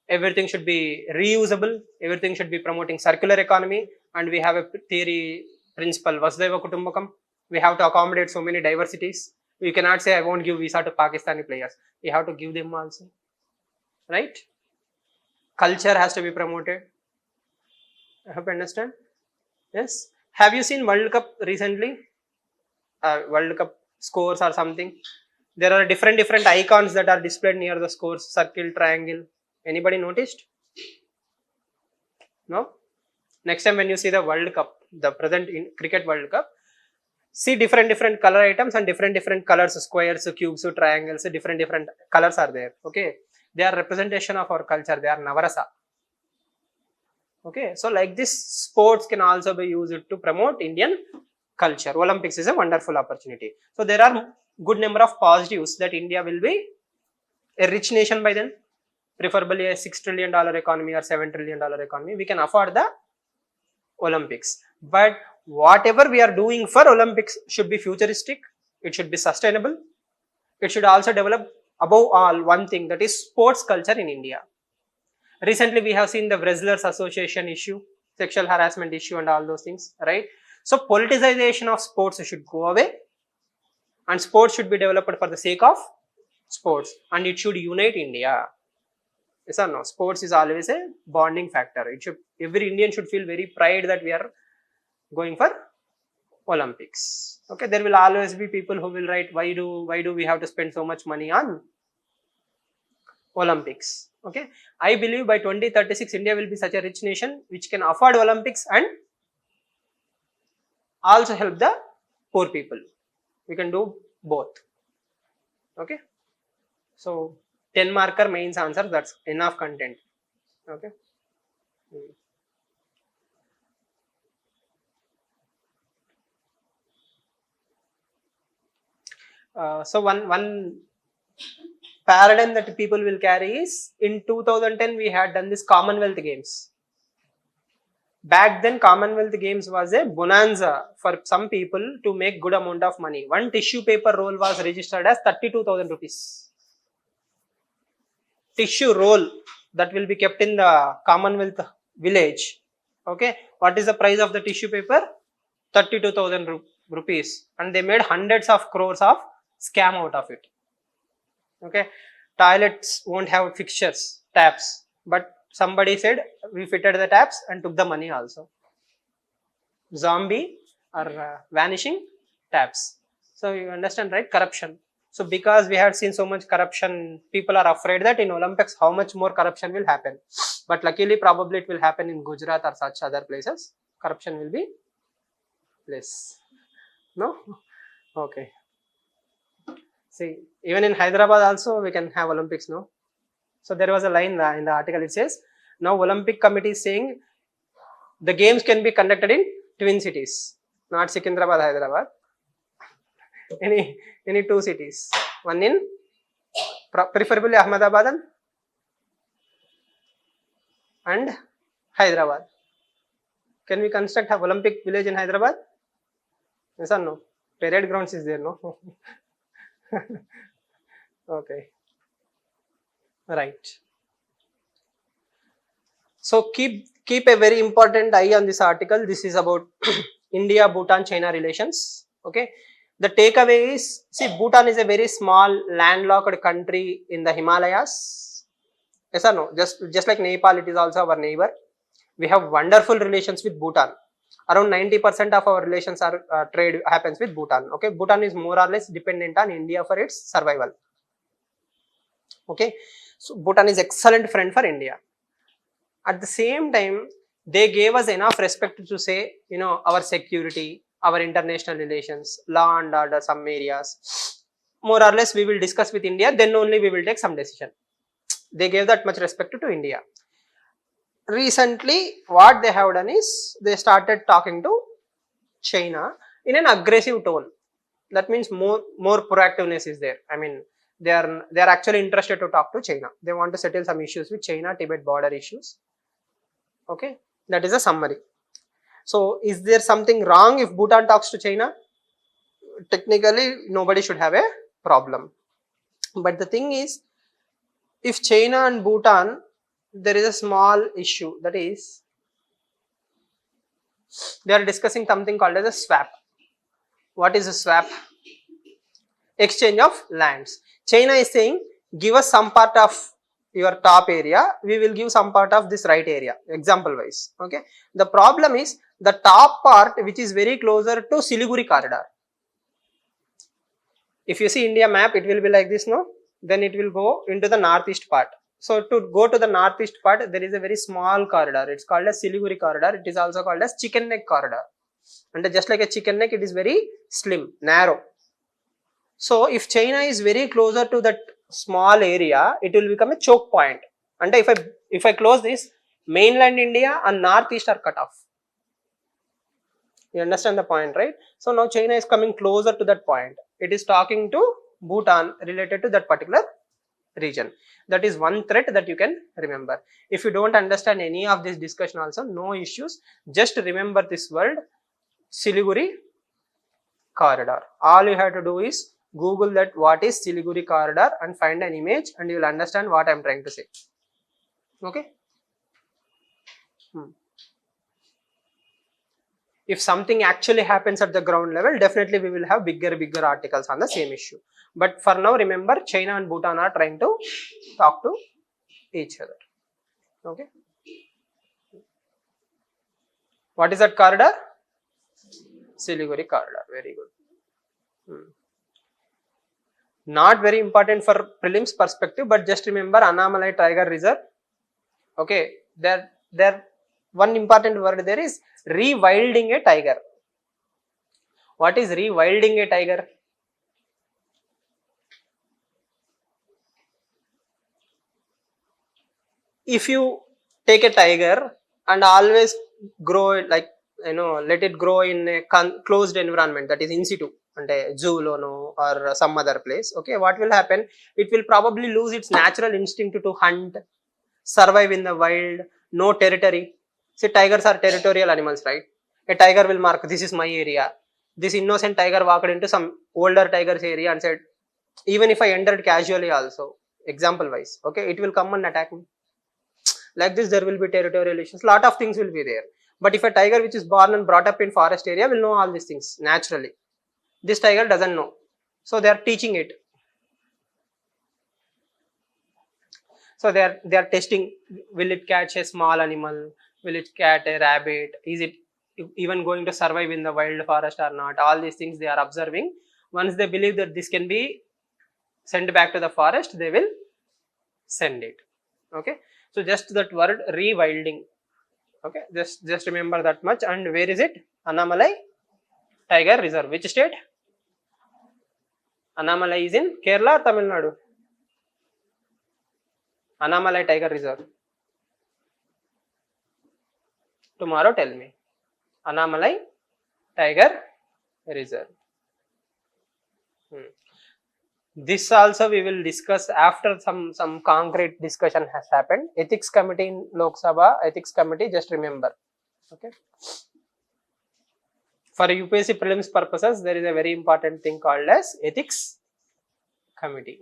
everything should be reusable, everything should be promoting circular economy. And we have a theory principle, Vasudhaiva Kutumbakam. We have to accommodate so many diversities. We cannot say I won't give visa to Pakistani players. We have to give them also, right? Culture has to be promoted. I hope you understand. Yes. Have you seen World Cup recently? World Cup scores or something? There are different icons that are displayed near the scores, circle, triangle. Anybody noticed? No? Next time when you see the World Cup, the present in cricket World Cup, see different color items and different colors, squares, cubes, triangles, different colors are there. Okay, they are representation of our culture. They are Navarasa. Okay, so like this, sports can also be used to promote Indian culture. Olympics is a wonderful opportunity. So there are good number of positives that India will be a rich nation by then, preferably a $6 trillion economy or $7 trillion economy. We can afford the Olympics. But whatever we are doing for Olympics should be futuristic, it should be sustainable, it should also develop above all one thing, that is sports culture in India. Recently we have seen the Wrestlers Association issue, sexual harassment issue and all those things, right? So politicization of sports should go away and sports should be developed for the sake of sports, and it should unite India. Yes or no? Sports is always a bonding factor. It should, every Indian should feel very pride that we are going for Olympics. Okay, there will always be people who will write, why do we have to spend so much money on Olympics? Okay, I believe by 2036 India will be such a rich nation which can afford Olympics and also help the poor people. We can do both. Okay, so 10 marker mains answer, that's enough content. Okay. So one paradigm that people will carry is, in 2010 we had done this Commonwealth Games. Back then Commonwealth Games was a bonanza for some people to make good amount of money. One tissue paper roll was registered as 32,000 rupees. Tissue roll that will be kept in the Commonwealth village. Okay, what is the price of the tissue paper? 32,000 rupees, and they made hundreds of crores of scam out of it. Okay, toilets won't have fixtures, taps, but somebody said we fitted the taps and took the money also. Zombie or vanishing taps. So you understand, right? Corruption. So because we have seen so much corruption, people are afraid that in Olympics how much more corruption will happen. But luckily probably it will happen in Gujarat or such other places. Corruption will be less. No? Okay. See, even in Hyderabad also we can have Olympics, no? So there was a line in the article, it says, now Olympic committee is saying the games can be conducted in twin cities, not Secunderabad, Hyderabad. Any two cities. One in preferably Ahmedabad and Hyderabad. Can we construct an Olympic village in Hyderabad? Yes or no? Parade grounds is there, no? Okay. Right. So keep a very important eye on this article. This is about India, Bhutan, China relations. Okay. The takeaway is, see, Bhutan is a very small landlocked country in the Himalayas. Yes or no? Just like Nepal, it is also our neighbor. We have wonderful relations with Bhutan. Around 90% of our relations are trade happens with Bhutan. Okay, Bhutan is more or less dependent on India for its survival. Okay, so Bhutan is excellent friend for India. At the same time, they gave us enough respect to say, you know, our security, our international relations, law and order, some areas, more or less we will discuss with India, then only we will take some decision. They gave that much respect to India. Recently, what they have done is, they started talking to China in an aggressive tone. That means more proactiveness is there. I mean, they are actually interested to talk to China. They want to settle some issues with China, Tibet border issues. Okay, that is a summary. So, is there something wrong if Bhutan talks to China? Technically, nobody should have a problem. But the thing is, if China and Bhutan, there is a small issue, that is, they are discussing something called as a swap. What is a swap? Exchange of lands. China is saying, give us some part of your top area, we will give some part of this right area, example wise. Okay. The problem is, the top part which is very closer to Siliguri corridor. If you see India map, it will be like this, no? Then it will go into the northeast part. So to go to the northeast part, there is a very small corridor. It's called as Siliguri corridor. It is also called as chicken neck corridor. And just like a chicken neck, it is very slim, narrow. So if China is very closer to that small area, it will become a choke point. And if I close this, mainland India and northeast are cut off. You understand the point, right? So now China is coming closer to that point. It is talking to Bhutan related to that particular region. That is one threat that you can remember. If you don't understand any of this discussion also, no issues. Just remember this word, Siliguri corridor. All you have to do is Google that what is Siliguri corridor and find an image, and you will understand what I am trying to say. Okay. If something actually happens at the ground level, definitely we will have bigger articles on the same issue. But for now, remember, China and Bhutan are trying to talk to each other. Okay. What is that corridor? Siliguri corridor. Very good. Not very important for prelims perspective, but just remember Annamalai Tiger Reserve. Okay. There one important word there is rewilding a tiger. What is rewilding a tiger? If you take a tiger and always grow it, like let it grow in a closed environment, that is in situ, ante zoo lono or some other place. Okay, what will happen? It will probably lose its natural instinct to hunt, survive in the wild, no territory. See, tigers are territorial animals, right? A tiger will mark, this is my area. This innocent tiger walked into some older tiger's area and said, even if I entered casually also, example wise, okay, it will come and attack me. Like this, there will be territorial issues, lot of things will be there. But if a tiger which is born and brought up in forest area will know all these things naturally, this tiger doesn't know, so they are teaching it. So they are testing, will it catch a small animal, will it catch a rabbit, is it even going to survive in the wild forest or not? All these things they are observing. Once they believe that this can be sent back to the forest, they will send it. Okay, so just that word rewilding. Okay, just remember that much. And where is it? Annamalai Tiger Reserve. Which state? Annamalai is in Kerala or Tamil Nadu? Annamalai Tiger Reserve. Tomorrow tell me. Annamalai Tiger Reserve. This also we will discuss after some concrete discussion has happened. Ethics committee in Lok Sabha, ethics committee, just remember. Okay. For UPSC prelims purposes, there is a very important thing called as ethics committee.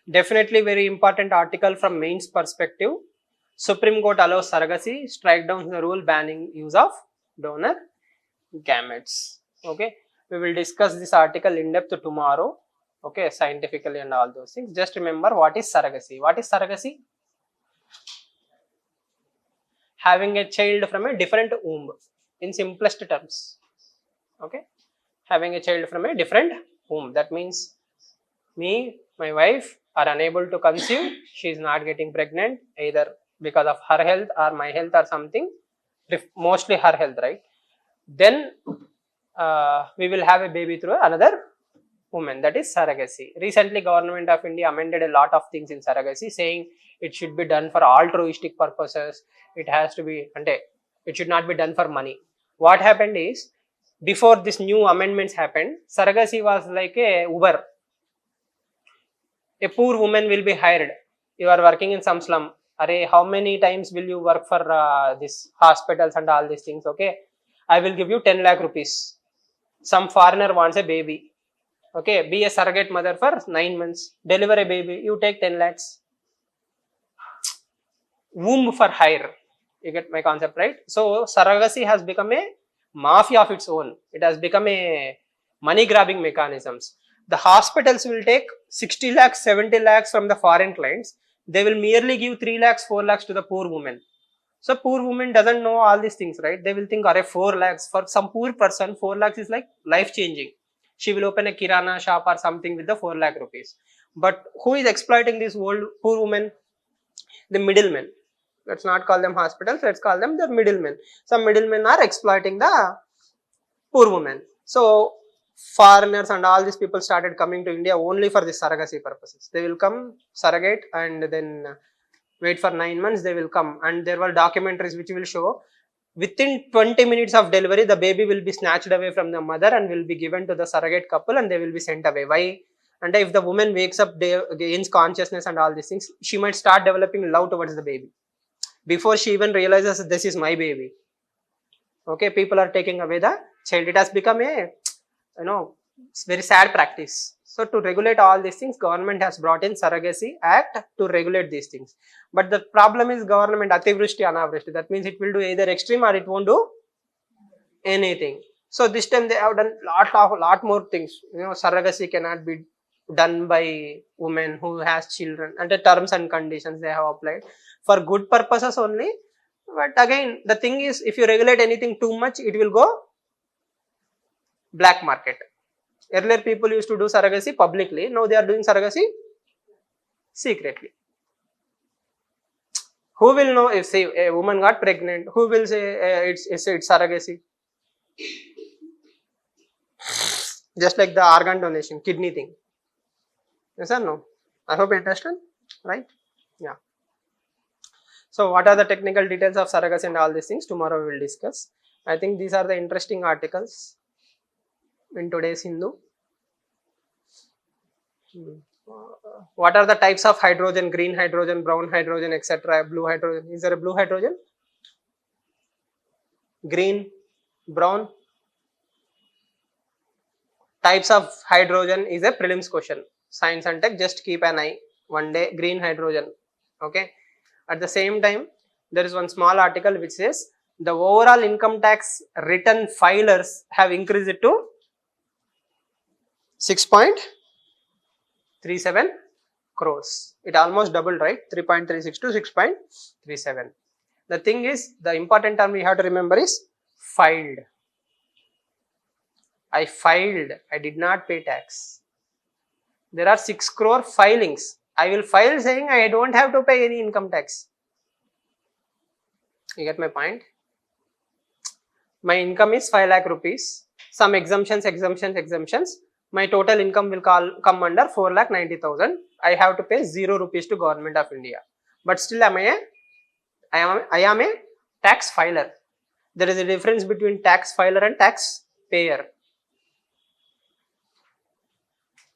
Definitely very important article from mains perspective. Supreme Court allows surrogacy, strike down the rule banning use of donor gametes. Okay, we will discuss this article in depth tomorrow. Okay, scientifically and all those things. Just remember, what is surrogacy? What is surrogacy? Having a child from a different womb, in simplest terms. Okay, having a child from a different womb. That means me, my wife are unable to conceive. She is not getting pregnant either because of her health or my health or something. Mostly her health, right? Then we will have a baby through another woman. That is surrogacy. Recently, Government of India amended a lot of things in surrogacy, saying it should be done for altruistic purposes. It has to be, it should not be done for money. What happened is, before this new amendments happened, surrogacy was like a Uber. A poor woman will be hired. You are working in some slum. Array, how many times will you work for this hospitals and all these things? Okay, I will give you 10 lakh rupees. Some foreigner wants a baby. Okay, be a surrogate mother for 9 months. Deliver a baby. You take 10 lakhs. Womb for hire. You get my concept, right? So surrogacy has become a mafia of its own. It has become a money grabbing mechanisms. The hospitals will take 60 lakhs, 70 lakhs from the foreign clients. They will merely give 3 lakhs, 4 lakhs to the poor woman. So poor woman doesn't know all these things, right? They will think, are 4 lakhs for some poor person, 4 lakhs is like life changing. She will open a kirana shop or something with the 4 lakh rupees. But who is exploiting this old poor woman? The middlemen. Let's not call them hospitals, let's call them the middlemen. Some middlemen are exploiting the poor woman. So foreigners and all these people started coming to India only for this surrogacy purposes. They will come, surrogate, and then wait for 9 months, they will come. And there were documentaries which will show within 20 minutes of delivery, the baby will be snatched away from the mother and will be given to the surrogate couple, and they will be sent away. Why? And if the woman wakes up, gains consciousness and all these things, she might start developing love towards the baby before she even realizes this is my baby. Okay, people are taking away the child. It has become a very sad practice. So to regulate all these things, government has brought in Surrogacy Act to regulate these things. But the problem is government Ativrishti Anavrishti. That means it will do either extreme or it won't do anything. So this time they have done lot more things. Surrogacy cannot be done by women who has children, and the terms and conditions they have applied for good purposes only. But again, the thing is, if you regulate anything too much, it will go black market. Earlier people used to do surrogacy publicly. Now they are doing surrogacy secretly. Who will know if, say, a woman got pregnant? Who will say it's surrogacy? Just like the organ donation, kidney thing. Yes or no? I hope you understand, right? Yeah. So what are the technical details of surrogacy and all these things, tomorrow we will discuss. I think these are the interesting articles in today's Hindu. What are the types of hydrogen? Green hydrogen, brown hydrogen, etc. Blue hydrogen. Is there a blue hydrogen? Green, brown. Types of hydrogen is a prelims question. Science and tech, just keep an eye. One day, green hydrogen. Okay. At the same time, there is one small article which says the overall income tax return filers have increased it to 6.37 crores. It almost doubled, right? 3.36 to 6.37. The thing is, the important term we have to remember is filed. I filed, I did not pay tax. There are 6 crore filings. I will file saying I don't have to pay any income tax. You get my point? My income is 5 lakh rupees. Some exemptions. My total income will come under 4,90,000. I have to pay 0 rupees to Government of India. But still I am a tax filer. There is a difference between tax filer and tax payer.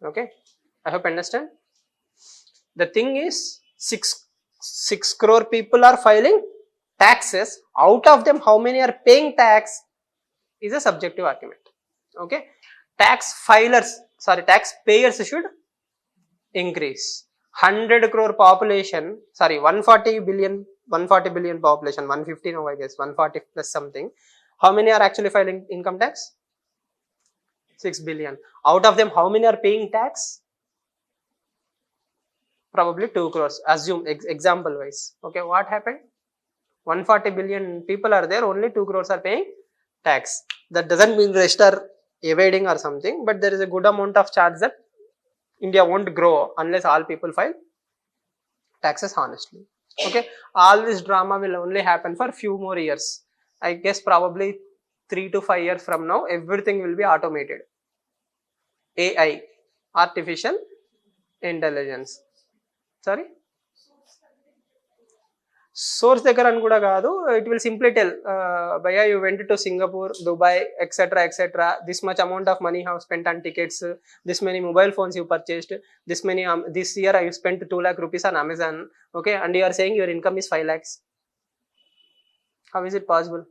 Okay, I hope you understand. The thing is, 6 crore people are filing taxes. Out of them, how many are paying tax is a subjective argument. Okay, tax payers should increase. 100 crore population, 140 billion population, 150 now I guess, 140 plus something. How many are actually filing income tax? 6 billion. Out of them, how many are paying tax? Probably 2 crores. Assume example wise. Okay, what happened? 140 billion people are there, only 2 crores are paying tax. That doesn't mean rest are evading or something, but there is a good amount of charge that India won't grow unless all people file taxes honestly. Okay, all this drama will only happen for few more years. I guess probably 3 to 5 years from now, everything will be automated. AI, artificial intelligence. Sorry? Source దగ్గర అని కూడా కాదు, it will simply tell bhaiya you went to Singapore, Dubai, etc. This much amount of money you have spent on tickets, this many mobile phones you purchased, this year I spent 2 lakh rupees on Amazon. Okay, and you are saying your income is 5 lakhs. How is it possible?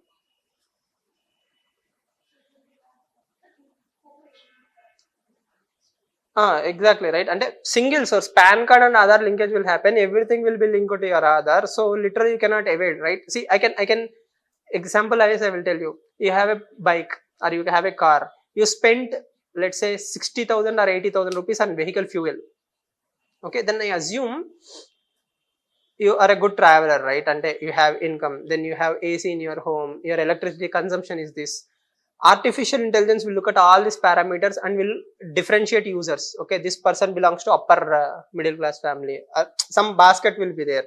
Exactly, right. And single source, PAN card and Aadhaar linkage will happen. Everything will be linked to your Aadhaar. So literally you cannot evade, right? See, I can example I will tell you. You have a bike or you have a car. You spent, let's say, 60,000 or 80,000 rupees on vehicle fuel. Okay, then I assume you are a good traveler, right? And you have income. Then you have AC in your home. Your electricity consumption is this. Artificial intelligence will look at all these parameters and will differentiate users. Okay, this person belongs to upper middle class family. Some basket will be there.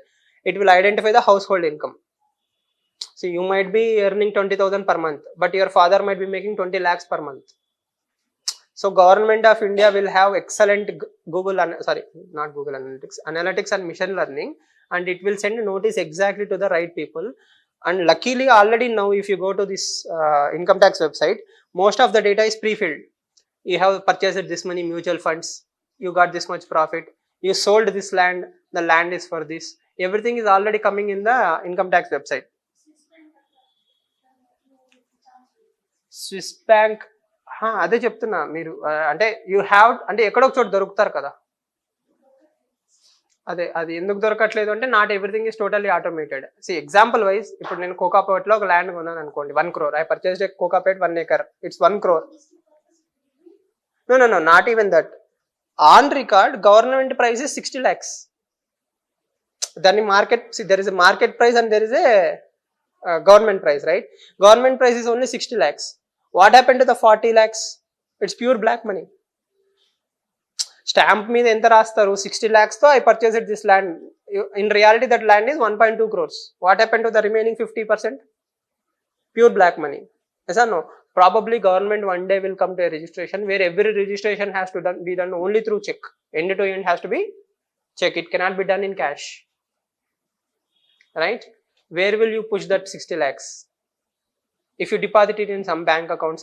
It will identify the household income. So you might be earning 20,000 per month, but your father might be making 20 lakhs per month. So Government of India will have excellent analytics and machine learning, and it will send a notice exactly to the right people. And luckily already now if you go to this income tax website, most of the data is pre-filled. You have purchased this many mutual funds, you got this much profit, you sold this land, the land is for this. Everything is already coming in the income tax website. Swiss bank, అదే చెప్తున్నా మీరు అంటే you have అంటే ఎక్కడో ఒక చోట దొరుకుతారు కదా, అదే అది ఎందుకు దొరకట్లేదు అంటే not everything is totally automated. See example wise ఇప్పుడు నేను కోకాపేట్లో ఒక ల్యాండ్ కొన్నాను అనుకోండి, 1 crore. I purchased a Kokapet 1 acre, it's 1 crore. No, not even that. On record government price is 60 lakhs. దాన్ని market, there is a market price and there is a government price, right? Government price is only 60 lakhs. What happened to the 40 lakhs? It's pure black money. Stamp మీద ఎంత రాస్తారు, 60 lakhs తో I purchased this land. In reality that land is 1.2 crores. What happened to the remaining 50%? Pure black money. Yes or no? Probably government one day will come to a registration where every registration has to be done only through check. End to end has to be check. It cannot be done in cash. right? Where will you push that 60 lakhs? If you deposit it in some bank account,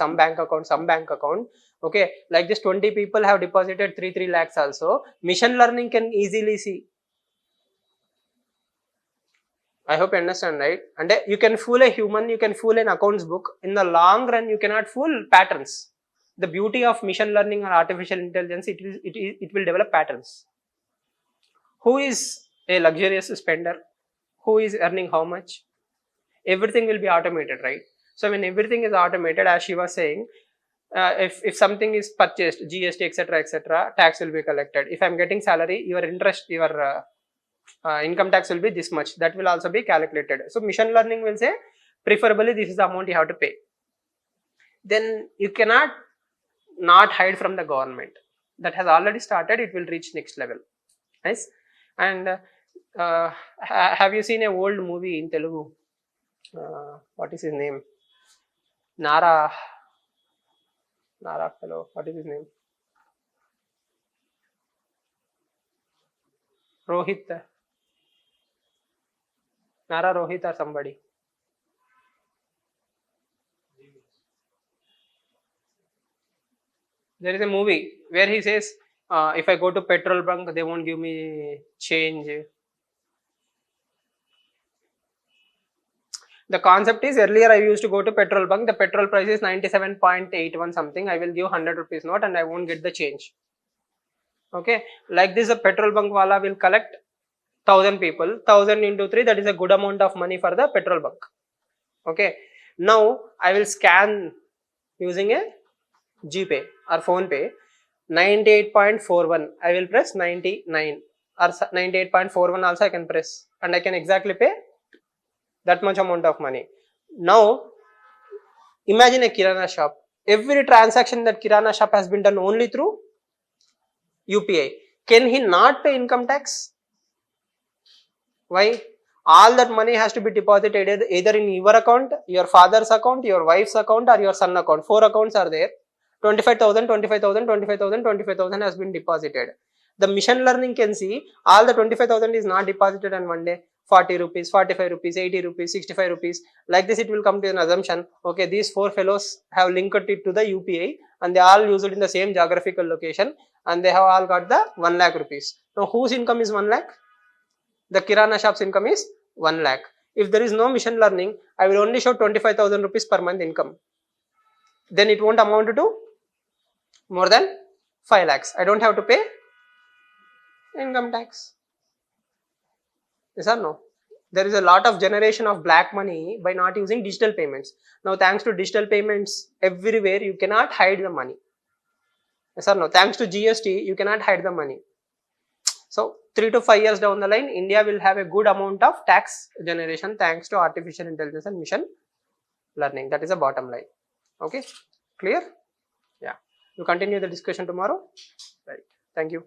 okay, like this 20 people have deposited 3 lakhs also, machine learning can easily see. I hope you understand, right? And you can fool a human, you can fool an accounts book. In the long run, you cannot fool patterns. The beauty of machine learning or artificial intelligence, it will develop patterns. Who is a luxurious spender? Who is earning how much? Everything will be automated, right? So when everything is automated, as she was saying, if something is purchased, GST, etc., tax will be collected. If I'm getting salary, your interest, your income tax will be this much. That will also be calculated. So machine learning will say, preferably this is the amount you have to pay. Then you cannot not hide from the government. That has already started. It will reach next level. Nice. And have you seen a old movie in Telugu? What is his name? Nara fellow. What is his name? Rohit. Nara Rohit or somebody. There is a movie where he says, if I go to petrol bunk, they won't give me change. The concept is, earlier I used to go to petrol bunk, the petrol price is 97.81 something, I will give 100 rupees note and I won't get the change. Okay, like this a petrol bunk wala will collect 1000 people, 1000 into 3, that is a good amount of money for the petrol bunk. Okay, now I will scan using a GPay or phone pay, 98.41, I will press 99 or 98.41 also I can press and I can exactly pay that much amount of money. Now imagine a kirana shop. Every transaction that kirana shop has been done only through UPI. Can he not pay income tax? Why? All that money has to be deposited either in your account, your father's account, your wife's account or your son account. 4 accounts are there. 25,000, 25,000, 25,000, 25,000 has been deposited. The machine learning can see all the 25,000 is not deposited on one day. 40 rupees, 45 rupees, 80 rupees, 65 rupees. Like this, it will come to an assumption. Okay, these 4 fellows have linked it to the UPI and they all use it in the same geographical location and they have all got the 1 lakh rupees. Now, whose income is 1 lakh? The kirana shop's income is 1 lakh. If there is no machine learning, I will only show 25,000 rupees per month income. Then it won't amount to more than 5 lakhs. I don't have to pay income tax. Yes or no? There is a lot of generation of black money by not using digital payments. Now, thanks to digital payments, everywhere you cannot hide the money. Yes or no? Thanks to GST, you cannot hide the money. So, 3 to 5 years down the line, India will have a good amount of tax generation thanks to artificial intelligence and machine learning. That is the bottom line. Okay, clear? Yeah. We'll continue the discussion tomorrow. Right. Thank you.